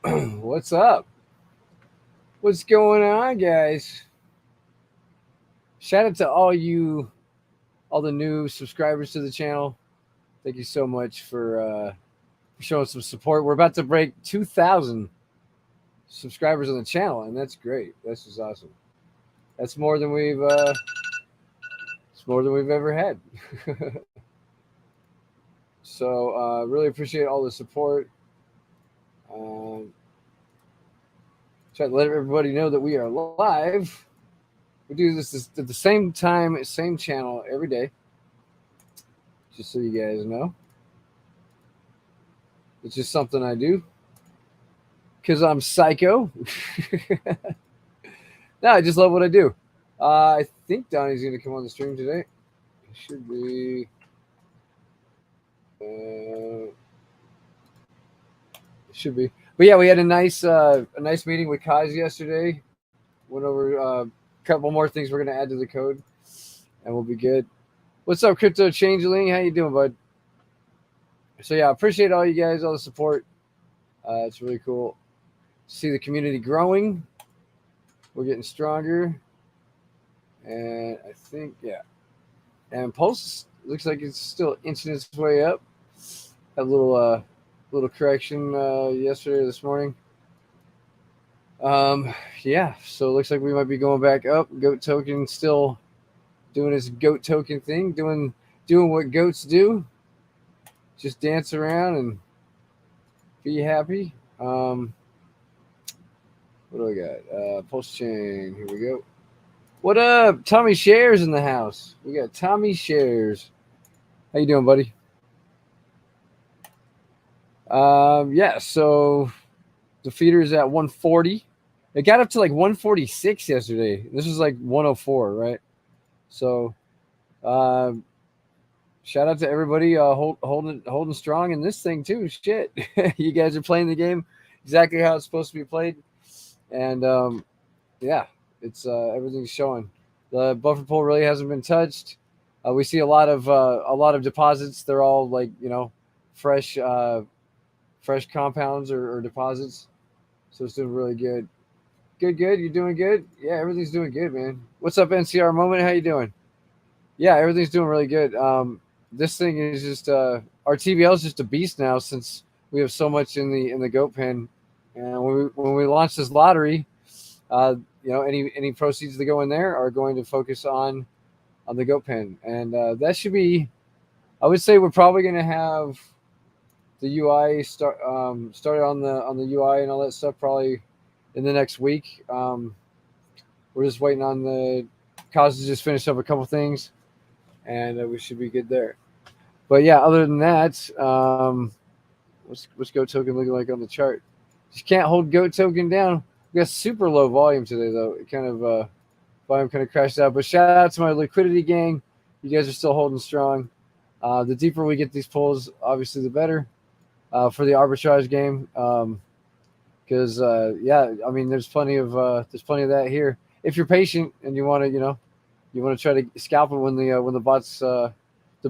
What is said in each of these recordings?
What's up? What's going on, guys? Shout out to all the new subscribers to the channel. Thank you so much for showing some support. We're about to break 2,000 subscribers on the channel, and that's great. That's just awesome. That's more than it's more than we've ever had. So really appreciate all the support. Um, Try to let everybody know that we are live. We do this at the same time, same channel every day. Just so you guys know, it's just something I do because I'm psycho. No, I just love what I do. I think Donnie's going to come on the stream today. He should be. Should be. But yeah, we had a nice meeting with Cozz yesterday. Went over a couple more things we're going to add to the code, and we'll be good. What's up, Crypto Changeling? How you doing, bud? So yeah, I appreciate all you guys, all the support. It's really cool. See the community growing. We're getting stronger, and I think and Pulse looks like it's still inching its way up. Had a little correction yesterday or this morning. Yeah, so it looks like we might be going back up. Goat token still doing its goat token thing, doing what goats do. Just dance around and be happy. What do I got? Pulse chain. Here we go. What up? Tommy Shares in the house. We got Tommy Shares. How you doing, buddy? Yeah, so the feeder is at 140. It got up to like 146 yesterday. This was like 104, right? So shout out to everybody holding strong in this thing too. Shit. You guys are playing the game exactly how it's supposed to be played. And yeah, it's everything's showing. The buffer pool really hasn't been touched. We see a lot of deposits. They're all like fresh compounds or deposits. So it's doing really good. Good. You doing good? Yeah, everything's doing good, man. What's up, NCR Moment? How you doing? Yeah, everything's doing really good. This thing is just our TVL is just a beast now since we have so much in the goat pen. And when we launch this lottery, any proceeds that go in there are going to focus on the goat pen, and that should be. I would say we're probably going to have the UI started on the UI and all that stuff probably in the next week. We're just waiting on the Cozz to just finish up a couple things, and we should be good there. But yeah, other than that, what's goat token looking like on the chart? Just can't hold goat token down. We got super low volume today though. It kind of volume kind of crashed out. But shout out to my liquidity gang. You guys are still holding strong. The deeper we get these pulls, obviously the better for the arbitrage game. Because yeah, I mean, there's plenty of that here. If you're patient and you want to try to scalp it when the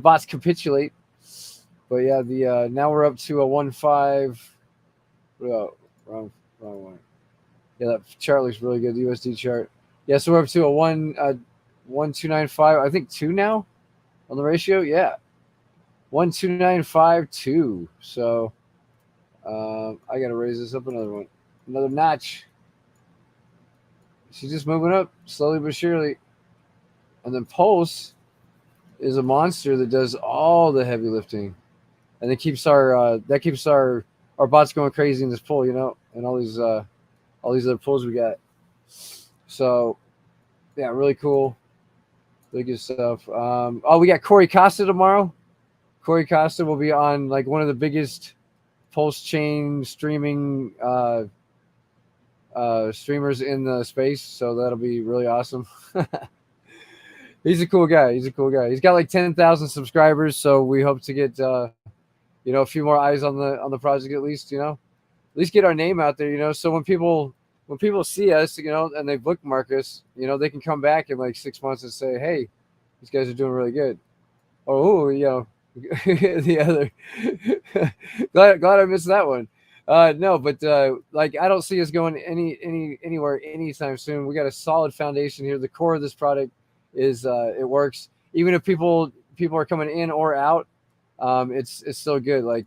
bots capitulate. But yeah, the now we're up to a 1.5. Oh, wrong one. Yeah, that chart looks really good. The USD chart. Yeah, so we're up to a 1.295. I think 2 now on the ratio. Yeah, 1.2952. So I gotta raise this up another notch. She's just moving up slowly but surely. And then Pulse is a monster that does all the heavy lifting, and it keeps our bots going crazy in this pool, and all these other pulls we got. So yeah, really cool. Really good stuff. We got Corey Costa tomorrow. Corey Costa will be on like one of the biggest Pulse chain streaming streamers in the space, so that'll be really awesome. He's a cool guy. He's got like 10,000 subscribers, so we hope to get a few more eyes on the project at least. At least get our name out there. So when people see us, and they bookmark us, they can come back in like 6 months and say, hey, these guys are doing really good. Or the other glad I missed that one. No, but like I don't see us going anywhere anytime soon. We got a solid foundation here. The core of this product is it works. Even if people are coming in or out, it's still good.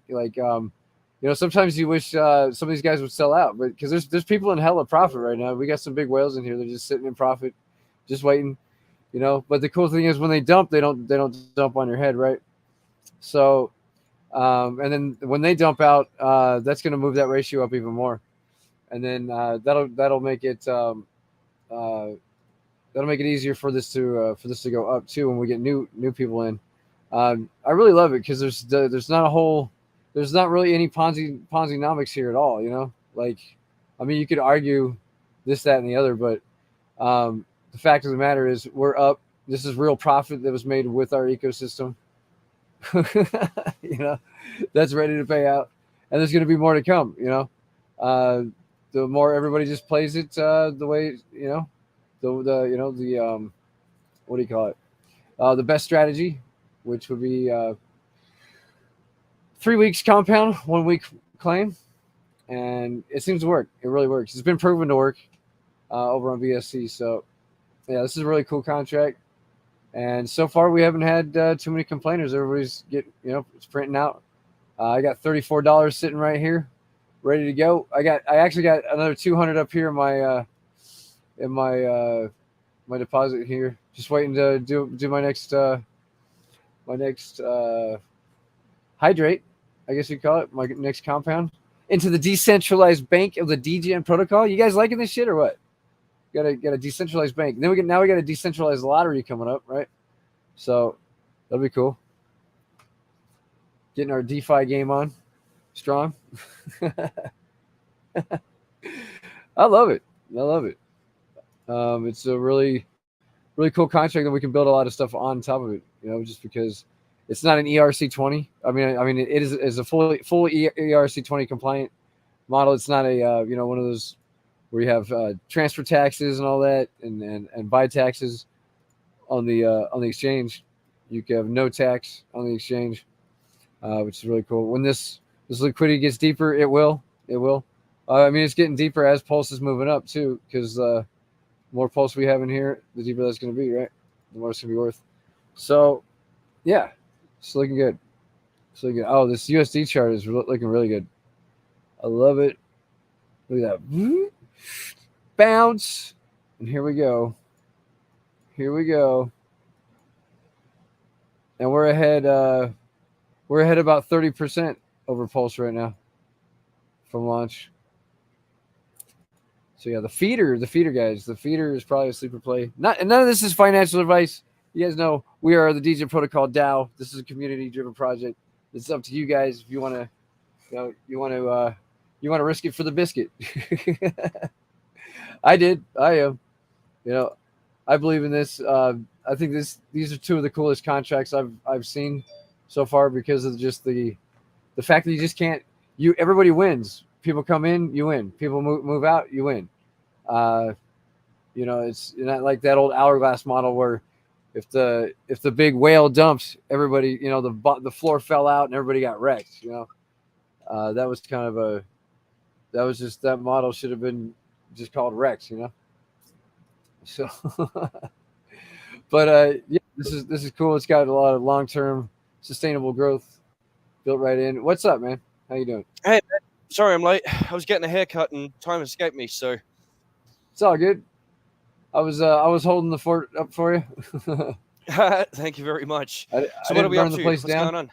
Sometimes you wish some of these guys would sell out, but because there's people in hella profit right now. We got some big whales in here. They're just sitting in profit, just waiting. But the cool thing is when they dump, they don't dump on your head, right? So and then when they dump out, that's going to move that ratio up even more, and then uh, that'll make it easier for this to go up too when we get new people in. I really love it because there's not really any Ponzi-nomics here at all. Like, I mean, you could argue this, that, and the other, but the fact of the matter is we're up. This is real profit that was made with our ecosystem. you know, that's ready to pay out, and there's going to be more to come. Uh, the more everybody just plays it the way the what do you call it? The best strategy, which would be 3 weeks compound, 1 week claim, and it seems to work. It really works. It's been proven to work over on BSC. So yeah, this is a really cool contract. And so far, we haven't had too many complainers. Everybody's it's printing out. I got $34 sitting right here, ready to go. I actually got another 200 up here in my deposit here. Just waiting to do my next hydrate, I guess you call it, my next compound into the decentralized bank of the DGN protocol. You guys liking this shit or what? Got a decentralized bank. And then we got a decentralized lottery coming up, right? So that'll be cool. Getting our DeFi game on strong. I love it. I love it. It's a really cool contract that we can build a lot of stuff on top of it. Just because it's not an ERC20. I mean, it is a full ERC20 compliant model. It's not a one of those where you have transfer taxes and all that, and buy taxes on the exchange. You can have no tax on the exchange, which is really cool. When this liquidity gets deeper, it will. I mean, it's getting deeper as Pulse is moving up too, because the more Pulse we have in here, the deeper that's going to be, right? The more it's going to be worth. So, yeah, it's looking good. It's looking good. Oh, this USD chart is looking really good. I love it. Look at that. Bounce. And here we go. And we're ahead about 30% over Pulse right now from launch. So yeah, the feeder guys, the feeder is probably a sleeper play. None of this is financial advice. You guys know we are the DJ Protocol DAO. This is a community-driven project. It's up to you guys if you want to, you want to risk it for the biscuit. I did. I am. I believe in this. I think these are two of the coolest contracts I've seen so far because of just the fact that you just can't. Everybody wins. People come in, you win. People move out, you win. It's not like that old hourglass model where if the big whale dumps, everybody, the floor fell out and everybody got wrecked. That was kind of that model should have been just called Rex. So, but yeah, this is cool. It's got a lot of long-term sustainable growth built right in. What's up, man? How you doing? Hey, man. Sorry I'm late. I was getting a haircut and time escaped me, so it's all good. I was holding the fort up for you. Thank you very much. So what are we up to? What's going on?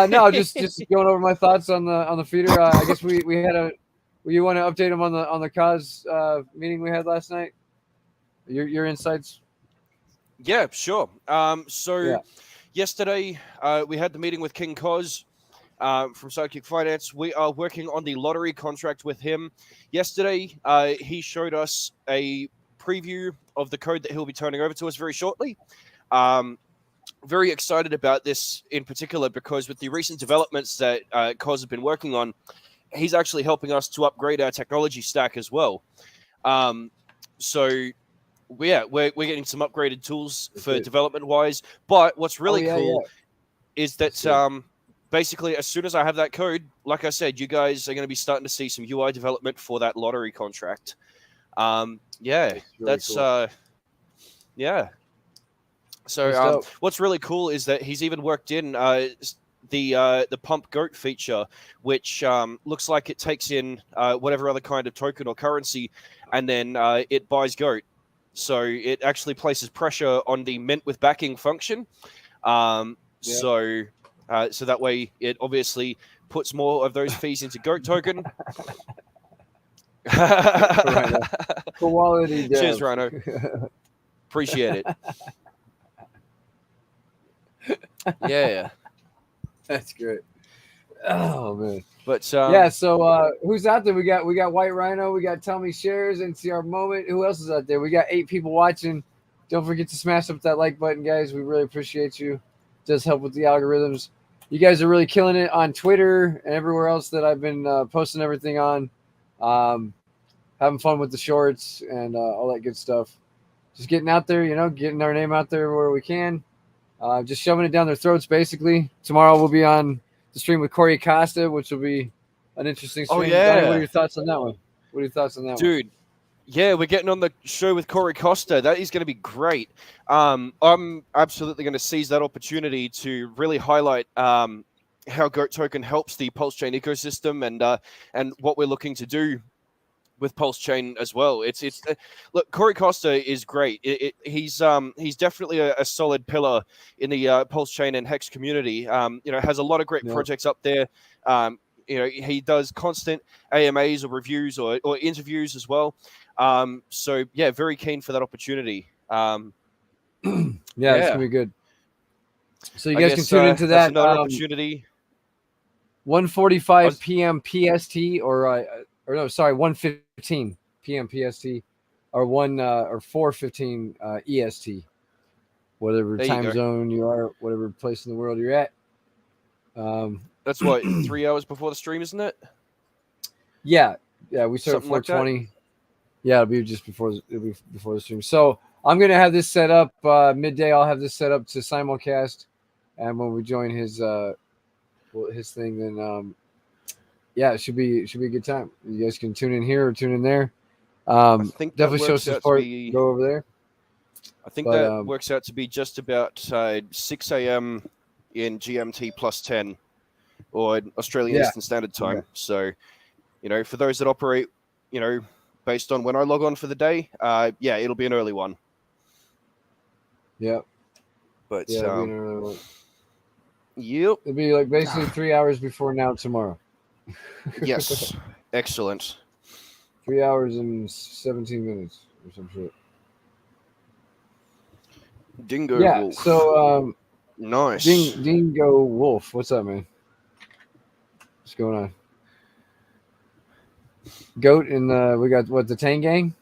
No, just going over my thoughts on the feeder. I guess we had you want to update them on the Cozz meeting we had last night? Your insights? Yeah, sure. Yesterday we had the meeting with King Cozz from Psychic Finance. We are working on the lottery contract with him. Yesterday, he showed us a preview of the code that he'll be turning over to us very shortly. Very excited about this in particular because with the recent developments that Cozz have been working on, he's actually helping us to upgrade our technology stack as well. We're getting some upgraded tools for development wise. But what's really cool is that basically, as soon as I have that code, like I said, you guys are going to be starting to see some UI development for that lottery contract. Yeah, That's really cool. Yeah. That's So dope. what's really cool is that he's even worked in the pump goat feature, which looks like it takes in whatever other kind of token or currency, and then it buys goat. So it actually places pressure on the mint with backing function. Um, Yeah. so so that way it obviously puts more of those fees into goat token. Rhino. Quality Cheers, dev. Rhino. Appreciate it. Yeah. That's great. Oh man. But Yeah, so who's out there? We got White Rhino, we got Tell Me Shares, NCR Moment. Who else is out there? We got 8 people watching. Don't forget to smash up that like button, guys. We really appreciate you. It does help with the algorithms. You guys are really killing it on Twitter and everywhere else that I've been posting everything on. Having fun with the shorts and all that good stuff. Just getting out there, getting our name out there where we can. Just shoving it down their throats, basically. Tomorrow we'll be on the stream with Corey Costa, which will be an interesting oh stream. Donnie, what are yeah, your thoughts on that one? What are your thoughts on that one? dude. Yeah, we're getting on the show with Corey Costa. That is going to be great. I'm absolutely going to seize that opportunity to really highlight how Goat Token helps the Pulse Chain ecosystem and what we're looking to do with Pulse Chain as well. It's look, Corey Costa is great. He's definitely a solid pillar in the Pulse Chain and Hex community. Has a lot of great Yeah. projects up there. He does constant AMAs or reviews or interviews as well. So yeah, very keen for that opportunity. Yeah, it's Yeah. gonna be good. So you I guys can guess tune into that's that another opportunity. 1:45 p.m. PST or no, sorry, 1:15 p.m. PST or 4:15 EST, whatever There you time go. zone you are, whatever place in the world you're at. That's what 3 hours before the stream, isn't it? Yeah, we start Something like at that. 4:20. Yeah, it'll be before the stream. So I'm gonna have this set up midday. I'll have this set up to simulcast, and when we join his thing, then yeah, it should be a good time. You guys can tune in here or tune in there. I think that Definitely show works some out to support. be. Go over there. I think But that works out to be just about 6 a.m. in GMT plus 10 or Australian yeah, Eastern Standard Time. okay. So, for those that operate, based on when I log on for the day, yeah, it'll be an early one. Yeah, But yeah, it'll be an early one. Yep. It'll be like basically 3 hours before now tomorrow. Yes. Excellent. 3 hours and 17 minutes or some shit. Dingo Yeah. Wolf. So nice. Dingo Wolf. What's up, man? What's going on? Goat and we got what, the Tang Gang?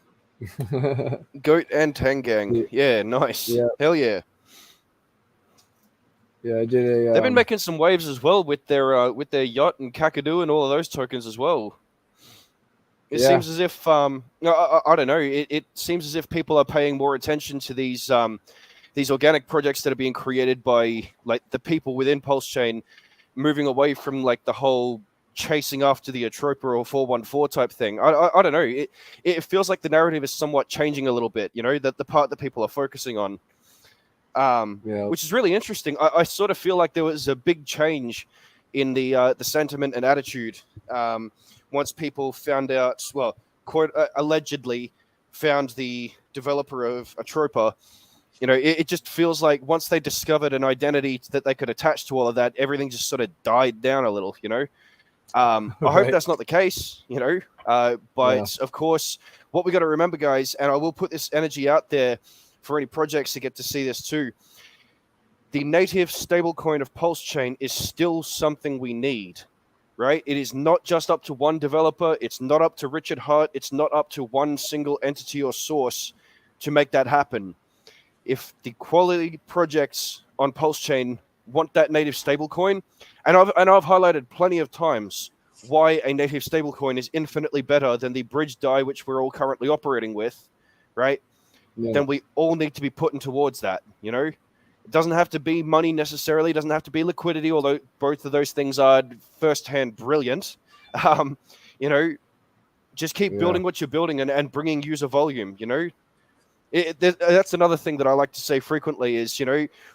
Goat and Tangang. Yeah, nice. Yeah. Hell yeah. Yeah, I did a. They've been making some waves as well with their yacht and Kakadu and all of those tokens as well. It seems as if I don't know. It seems as if people are paying more attention to these organic projects that are being created by like the people within Pulse Chain, moving away from like the whole chasing after the Atropa or 414 type thing. I don't know. It feels like the narrative is somewhat changing a little bit. That the part that people are focusing on. Which is really interesting. I sort of feel like there was a big change in the sentiment and attitude once people found out, well, allegedly found the developer of Atropa. It just feels like once they discovered an identity that they could attach to all of that, everything just sort of died down a little. I hope that's not the case. But of course, what we got to remember, guys, and I will put this energy out there for any projects to get to see this too. The native stablecoin of Pulse Chain is still something we need, right? It is not just up to one developer. It's not up to Richard Hart. It's not up to one single entity or source to make that happen. If the quality projects on Pulse Chain want that native stablecoin, and I've highlighted plenty of times why a native stablecoin is infinitely better than the bridge DAI which we're all currently operating with, right? Then we all need to be putting towards that, It doesn't have to be money necessarily. It doesn't have to be liquidity, although both of those things are firsthand brilliant. Um, you know, just keep Yeah. building what you're building and bringing user volume. That's another thing that I like to say frequently is,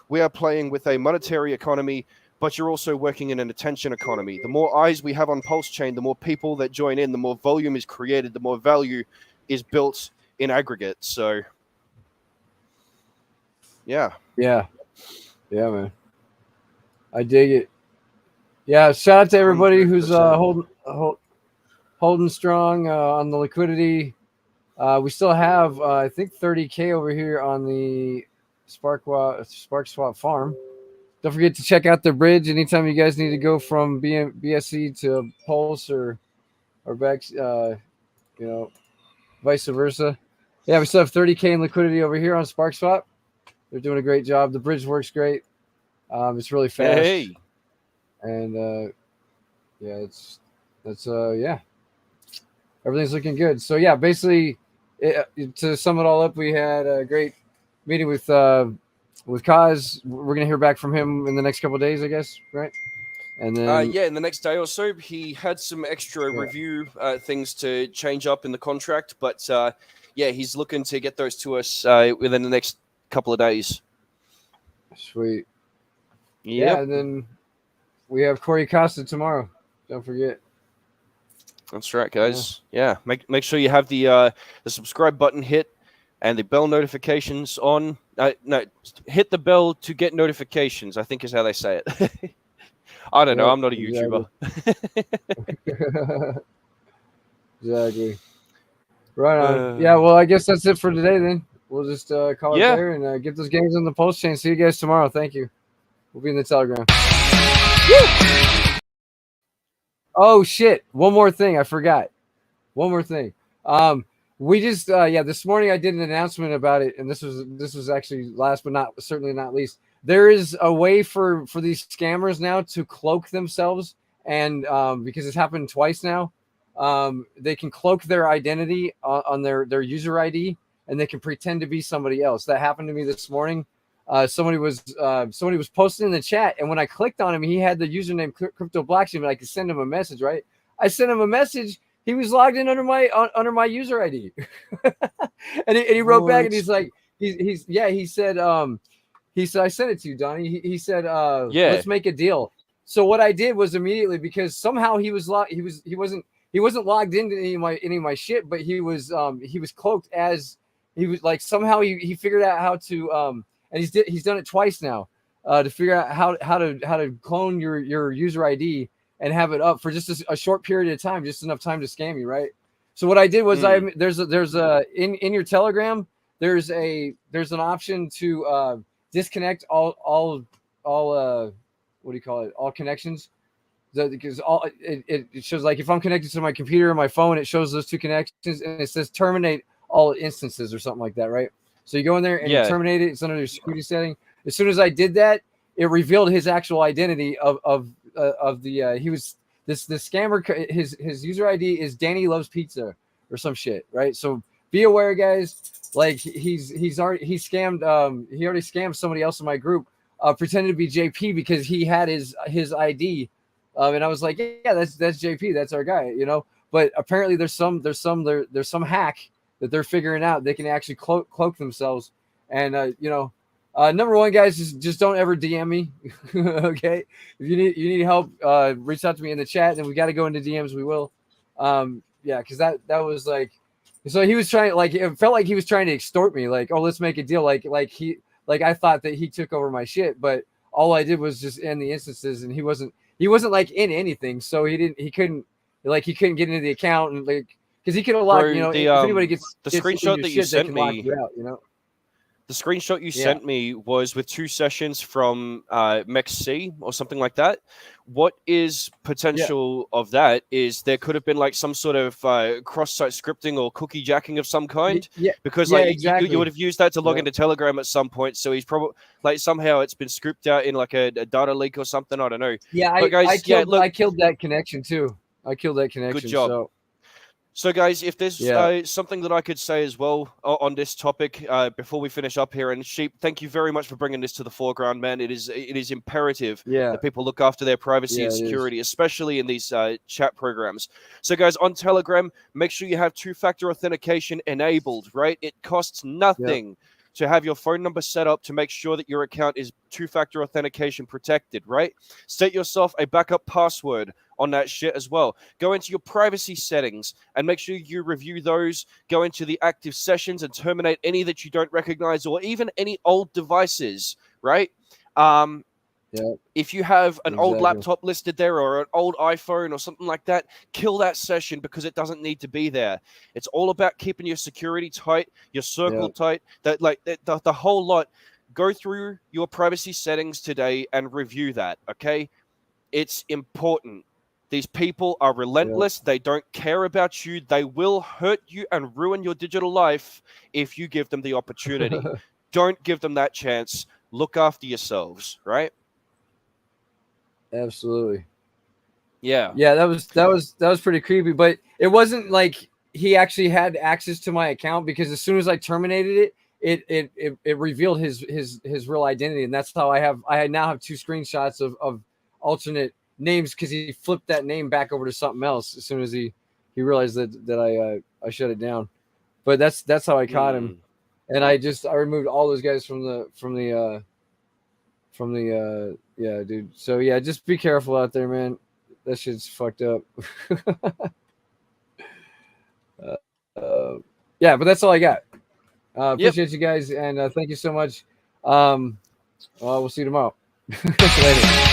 we are playing with a monetary economy, but you're also working in an attention economy. The more eyes we have on Pulse Chain, the more people that join in, the more volume is created, the more value is built in aggregate. So, yeah. Yeah. Yeah, man. I dig it. Yeah, shout out to everybody who's 100%. holding strong on the liquidity. We still have, I think, 30K over here on the Spark Swap farm. Don't forget to check out the bridge anytime you guys need to go from BSC to Pulse or back, vice versa. Yeah, we still have 30K in liquidity over here on Spark Swap. They're doing a great job. The bridge works great. It's really fast. Hey. And yeah, everything's looking good. So yeah, basically, to sum it all up, we had a great meeting with Cozz. We're gonna hear back from him in the next couple of days, I guess, right? And then in the next day or so, he had some extra review things to change up in the contract, but he's looking to get those to us within the next couple of days. Sweet. Yep. Yeah, and then we have Corey Costa tomorrow. Don't forget. That's right, guys. Yeah, make sure you have the subscribe button hit and the bell notifications on. No, hit the bell to get notifications, I think is how they say it. I don't know. I'm not a YouTuber. Exactly. Right on. Yeah, well, I guess that's it for today then. We'll just call it there and get those games on the Pulse Chain. See you guys tomorrow. Thank you. We'll be in the Telegram. Woo! Oh, shit. One more thing. I forgot. One more thing. We just this morning I did an announcement about it, and this was actually last but certainly not least. There is a way for these scammers now to cloak themselves, and because it's happened twice now, they can cloak their identity on their user ID, and they can pretend to be somebody else. That happened to me this morning. Somebody was posting in the chat, and when I clicked on him, he had the username Crypto BlackSheep, and I could send him a message. Right, I sent him a message. He was logged in under my user ID, and he wrote back, and he's like, he said I sent it to you, Donnie. He said, let's make a deal. So what I did was immediately, because somehow he wasn't logged into any of my shit, but he was cloaked as he was, like, somehow he figured out how to and he's done it twice now to figure out how to clone your user ID and have it up for just a short period of time, just enough time to scam you, right? So what I did was there's in your Telegram there's an option to disconnect all what do you call it? All connections. Because it shows, like, if I'm connected to my computer or my phone, it shows those two connections, and it says terminate all instances or something like that, right? So you go in there and you terminate it. It's under your security setting. As soon as I did that, it revealed his actual identity of the he was this scammer. His user ID is Danny Loves Pizza or some shit, right? So be aware, guys. Like, he already scammed somebody else in my group, pretending to be JP because he had his ID, and I was like, yeah, that's JP, that's our guy, But apparently there's some hack that they're figuring out. They can actually cloak themselves, and number one, guys, just don't ever DM me. Okay, if you need help, reach out to me in the chat, and we got to go into DMs. We will, because that was like, so he was trying, like, it felt like he was trying to extort me, like, oh, let's make a deal, like I thought that he took over my shit, but all I did was just end the instances, and he wasn't like in anything, so he couldn't get into the account, and, like, because he could have locked, if anybody gets the screenshot that you sent me, the screenshot you sent me was with 2 sessions from MEXC or something like that. What is potential of that is there could have been, like, some sort of cross-site scripting or cookie jacking of some kind. Because exactly. You would have used that to log into Telegram at some point. So he's probably, like, somehow it's been scooped out in, like, a data leak or something. I don't know. Yeah, but guys, I killed that connection too. I killed that connection. Good job. So. So, guys, if there's something that I could say as well on this topic before we finish up here, and Sheep, thank you very much for bringing this to the foreground, man. It is imperative that people look after their privacy and security, especially in these chat programs. So, guys, on Telegram, make sure you have two-factor authentication enabled, right? It costs nothing to have your phone number set up to make sure that your account is two-factor authentication protected, right? Set yourself a backup password on that shit as well. Go into your privacy settings and make sure you review those. Go into the active sessions and terminate any that you don't recognize or even any old devices, right? If you have an old laptop listed there or an old iPhone or something like that, kill that session because it doesn't need to be there. It's all about keeping your security tight, your circle tight, the whole lot. Go through your privacy settings today and review that, okay? It's important. These people are relentless. They don't care about you. They will hurt you and ruin your digital life if you give them the opportunity. Don't give them that chance. Look after yourselves, right? Absolutely. Yeah. Yeah, that was pretty creepy, but it wasn't like he actually had access to my account because as soon as I terminated it, it revealed his real identity, and that's how I now have two screenshots of alternate names because he flipped that name back over to something else as soon as he realized that I shut it down. But that's how I caught him, and I removed all those guys from the dude. So yeah, just be careful out there, man. That shit's fucked up. Yeah, but that's all I got. Appreciate you guys, and thank you so much. We'll see you tomorrow. Later.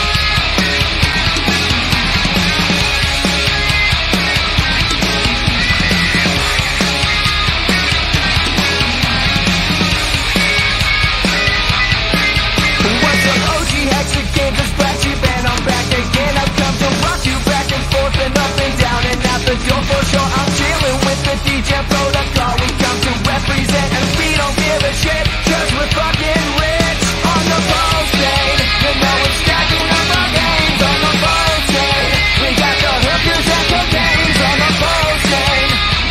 BlackSheep and I'm back again. I've come to rock you back and forth and up and down and out the door for sure. I'm chilling with the DJ protocol. We come to represent and we don't give a shit cause we're fucking rich on the boat chain. You know we're stacking up our games on the boat chain. We got the hookers and cocaines on the boat chain.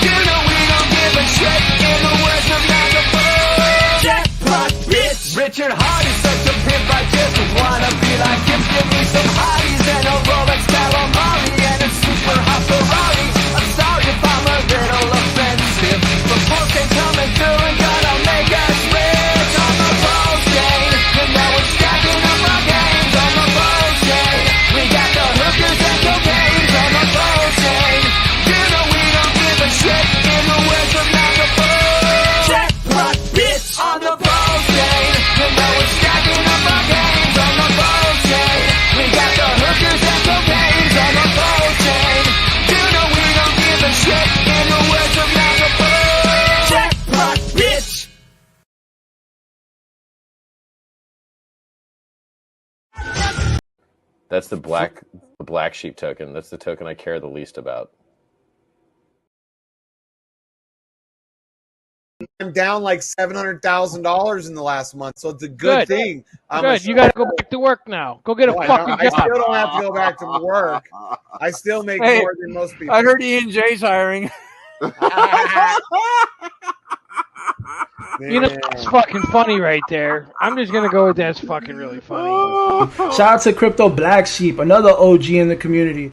You know we don't give a shit in the words of Magaboo. Jackpot bitch. Richard Hart is such a pimp, I just wanna be like him. Give me some hotties and a Rolex Calamari and a super hot Ferrari. I'm sorry if I'm a little offensive, but folks ain't coming through and gonna make us rich on the boat chain. And now we're stacking up our games on the boat chain. We got the hookers and cocaines on the boat chain. You know we don't give a shit in the words of Magaboo. Jackpot bitch on the boat chain. You know we're stacking up our games on the boat chain. We got the hookers and cocaines on the boat chain. You know we don't give a shit in the words of Magaboo. Jackpot bitch. That's the black sheep token. That's the token I care the least about. I'm down like $700,000 in the last month, so it's a good thing. Good. You got to go back to work now. Go get a fucking I job. still don't have to go back to work. I still make more than most people. I heard E&J's hiring. You know, that's fucking funny right there. I'm just going to go with that's fucking really funny. Shout out to Crypto Black Sheep, another OG in the community.